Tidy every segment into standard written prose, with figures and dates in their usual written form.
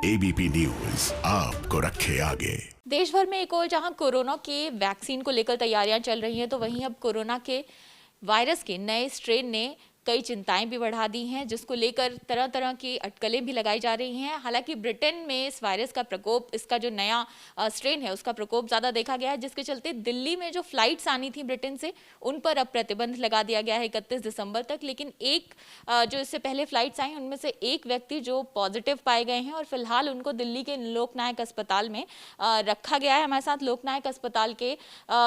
ABP news आपको रखे आगे। देश भर में एक और जहां कोरोना के वैक्सीन को लेकर तैयारियां चल रही हैं, तो वहीं अब कोरोना के वायरस के नए स्ट्रेन ने कई चिंताएं भी बढ़ा दी हैं, जिसको लेकर तरह तरह की अटकलें भी लगाई जा रही हैं। हालांकि ब्रिटेन में इस वायरस का प्रकोप, इसका जो नया स्ट्रेन है उसका प्रकोप ज़्यादा देखा गया है, जिसके चलते दिल्ली में जो फ्लाइट्स आनी थी ब्रिटेन से उन पर अब प्रतिबंध लगा दिया गया है 31 दिसंबर तक। लेकिन एक जो इससे पहले फ्लाइट्स आई उनमें से एक व्यक्ति जो पॉजिटिव पाए गए हैं और फिलहाल उनको दिल्ली के लोकनायक अस्पताल में रखा गया है। हमारे साथ लोकनायक अस्पताल के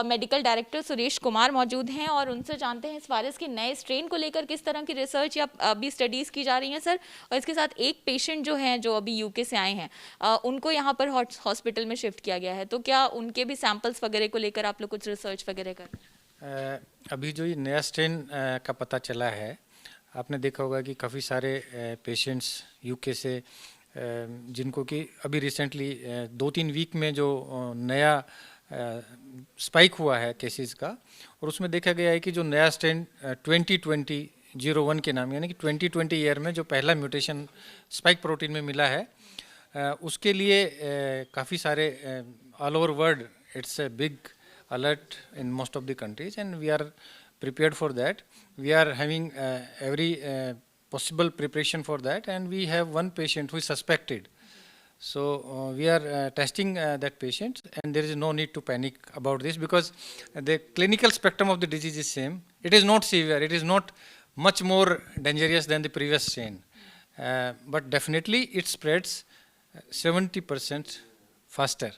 मेडिकल डायरेक्टर सुरेश कुमार मौजूद हैं और उनसे जानते हैं इस वायरस के नए स्ट्रेन को लेकर किस तरह की रिसर्च या अभी स्टडीज की जा रही हैं सर। और इसके साथ एक पेशेंट जो हैं जो अभी यूके से आए हैं उनको यहाँ पर हॉस्पिटल में शिफ्ट किया गया है, तो क्या उनके भी सैंपल्स वगैरह को लेकर आप लोग कुछ रिसर्च वगैरह कर? अभी जो ये नया स्ट्रेन का पता चला है, आपने देखा होगा कि काफ़ी सारे पेशेंट्स यूके से जिनको कि अभी रिसेंटली 2-3 वीक में जो नया स्पाइक हुआ है केसेस का, और उसमें देखा गया है कि जो नया स्ट्रेन 2020-01 के नाम, यानी कि 2020 ईयर में जो पहला म्यूटेशन स्पाइक प्रोटीन में मिला है, उसके लिए काफ़ी सारे all over world it's a big alert in most of the countries, and we are prepared for that. We are having every possible preparation for that, and we have one patient who is suspected. So we are testing that patient, and there is no need to panic about this because the clinical spectrum of the disease is same. It is not severe. It is not much more dangerous than the previous strain, but definitely it spreads 70% faster,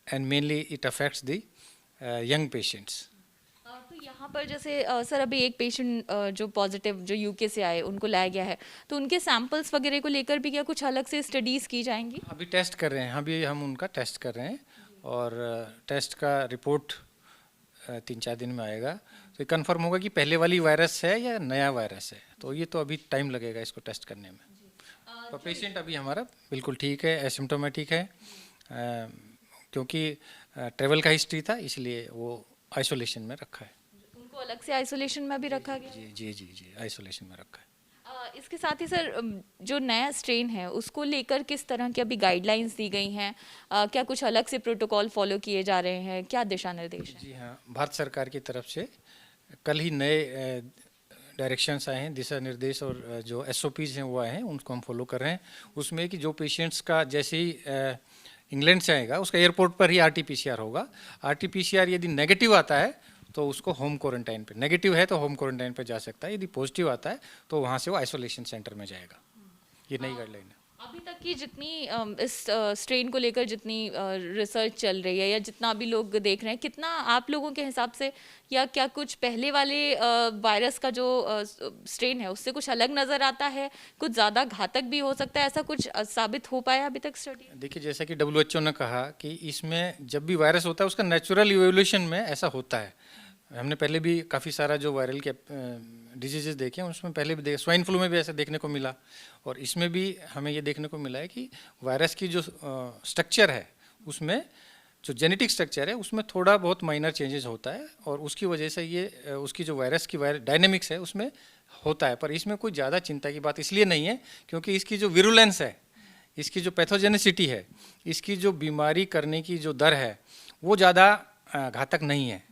and mainly it affects the young patients. तो यहाँ पर जैसे sir अभी एक patient जो positive जो UK से आए उनको लाया गया है, तो उनके सैंपल्स वगैरह को लेकर भी क्या कुछ अलग से स्टडीज़ की जाएंगी? अभी टेस्ट कर रहे हैं, अभी हम उनका टेस्ट कर रहे हैं और टेस्ट का रिपोर्ट 3-4 दिन में आएगा, तो ये कंफर्म होगा कि पहले वाली वायरस है या नया वायरस है। तो ये तो अभी टाइम लगेगा इसको टेस्ट करने में। तो पेशेंट अभी हमारा बिल्कुल ठीक है, एसिम्प्टोमेटिक है, क्योंकि ट्रेवल का हिस्ट्री था, इसलिए वो आइसोलेशन में रखा है। उनको अलग से आइसोलेशन में भी रखा गया? जी जी जी जी, आइसोलेशन में रखा है। इसके साथ ही सर जो नया स्ट्रेन है उसको लेकर किस तरह की अभी गाइडलाइंस दी गई हैं? क्या कुछ अलग से प्रोटोकॉल फॉलो किए जा रहे हैं? क्या दिशा निर्देश हैं? जी हाँ, भारत सरकार की तरफ से कल ही नए डायरेक्शंस आए हैं, दिशा निर्देश और जो SOPs हैं वो आए हैं, उनको हम फॉलो कर रहे हैं। उसमें कि जो पेशेंट्स का जैसे ही इंग्लैंड से आएगा उसका एयरपोर्ट पर ही RT-PCR होगा। RT-PCR यदि नेगेटिव आता है तो उसको होम क्वारंटाइन पे, नेगेटिव है तो होम क्वारंटाइन पे जा सकता है, यदि पॉजिटिव आता है तो वहाँ से वो आइसोलेशन सेंटर में जाएगा। ये नई गाइडलाइन है। अभी तक की जितनी इस स्ट्रेन को लेकर जितनी रिसर्च चल रही है या जितना अभी लोग देख रहे हैं, कितना आप लोगों के हिसाब से या क्या कुछ पहले वाले वायरस का जो स्ट्रेन है उससे कुछ अलग नज़र आता है, कुछ ज़्यादा घातक भी हो सकता है, ऐसा कुछ साबित हो पाया अभी तक स्टडी? देखिए, जैसा कि WHO ने कहा कि इसमें जब भी वायरस होता है उसका नेचुरल इवोल्यूशन में ऐसा होता है। हमने पहले भी काफ़ी सारा जो वायरल के डिजीजेस देखे हैं उसमें पहले भी देखे, स्वाइन फ्लू में भी ऐसा देखने को मिला, और इसमें भी हमें ये देखने को मिला है कि वायरस की जो स्ट्रक्चर है उसमें, जो जेनेटिक स्ट्रक्चर है उसमें थोड़ा बहुत माइनर चेंजेस होता है, और उसकी वजह से ये उसकी जो वायरस की डायनेमिक्स है उसमें होता है। पर इसमें कोई ज़्यादा चिंता की बात इसलिए नहीं है क्योंकि इसकी जो विरुलेंस है, इसकी जो पैथोजेनिसिटी है, इसकी जो बीमारी करने की जो दर है वो ज़्यादा घातक नहीं है।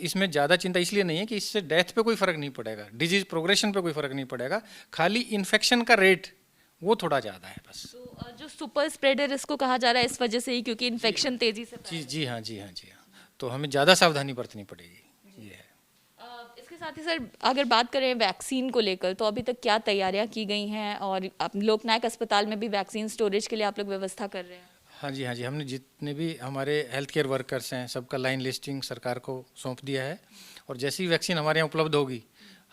इसमें ज़्यादा चिंता इसलिए नहीं है कि इससे डेथ पे कोई फ़र्क नहीं पड़ेगा, डिजीज प्रोग्रेशन पे कोई फ़र्क नहीं पड़ेगा, खाली इन्फेक्शन का रेट वो थोड़ा ज़्यादा है बस। तो जो सुपर स्प्रेडर इसको कहा जा रहा है इस वजह से ही, क्योंकि इन्फेक्शन तेजी से जी जी हाँ जी हाँ जी हाँ, तो हमें ज़्यादा सावधानी बरतनी पड़ेगी। ये है। इसके साथ ही सर अगर बात करें वैक्सीन को लेकर, तो अभी तक क्या तैयारियां की गई हैं और लोकनायक अस्पताल में भी वैक्सीन स्टोरेज के लिए आप लोग व्यवस्था कर रहे हैं? हाँ जी हाँ जी, हमने जितने भी हमारे हेल्थ केयर वर्कर्स हैं सबका लाइन लिस्टिंग सरकार को सौंप दिया है, और जैसी वैक्सीन हमारे यहाँ उपलब्ध होगी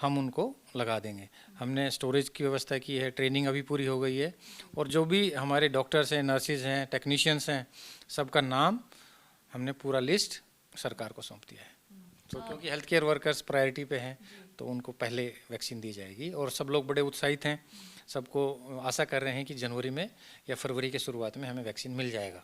हम उनको लगा देंगे। हमने स्टोरेज की व्यवस्था की है, ट्रेनिंग अभी पूरी हो गई है, और जो भी हमारे डॉक्टर्स हैं, नर्सिस हैं, टेक्नीशियंस हैं, सबका नाम हमने पूरा लिस्ट सरकार को सौंप दिया है। तो क्योंकि हेल्थ केयर वर्कर्स प्रायोरिटी पे हैं तो उनको पहले वैक्सीन दी जाएगी, और सब लोग बड़े उत्साहित हैं, सबको आशा कर रहे हैं कि जनवरी में या फरवरी के शुरुआत में हमें वैक्सीन मिल जाएगा।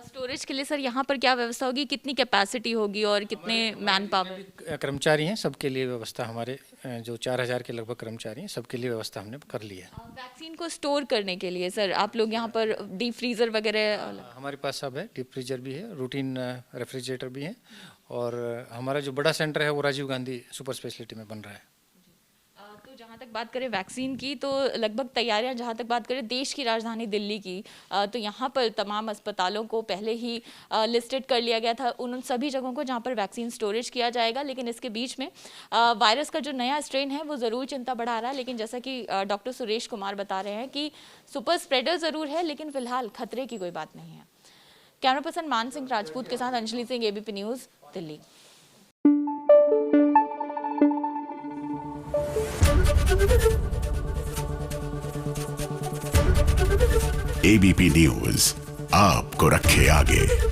स्टोरेज के लिए सर यहाँ पर क्या व्यवस्था होगी, कितनी कैपेसिटी होगी और कितने मैन पावर? कर्मचारी हैं, सबके लिए व्यवस्था हमारे जो 4000 के लगभग कर्मचारी हैं, सबके लिए व्यवस्था हमने कर ली है। वैक्सीन को स्टोर करने के लिए सर आप लोग यहाँ पर डीप फ्रीज़र वगैरह? हमारे पास सब है, डीप फ्रीजर भी है, रूटीन रेफ्रिजरेटर भी है, और हमारा जो बड़ा सेंटर है वो राजीव गांधी सुपर स्पेशलिटी में बन रहा है। तो जहाँ तक बात करें वैक्सीन की, तो लगभग तैयारियां, जहाँ तक बात करें देश की राजधानी दिल्ली की, तो यहाँ पर तमाम अस्पतालों को पहले ही लिस्टेड कर लिया गया था, उन सभी जगहों को जहाँ पर वैक्सीन स्टोरेज किया जाएगा। लेकिन इसके बीच में वायरस का जो नया स्ट्रेन है वो ज़रूर चिंता बढ़ा रहा है। लेकिन जैसा कि डॉक्टर सुरेश कुमार बता रहे हैं कि सुपर स्प्रेडर ज़रूर है, लेकिन फिलहाल खतरे की कोई बात नहीं है। कैमरा पर्सन मान सिंह राजपूत के साथ Anjali Singh, ABP news, Delhi. ABP news आपको रखे आगे।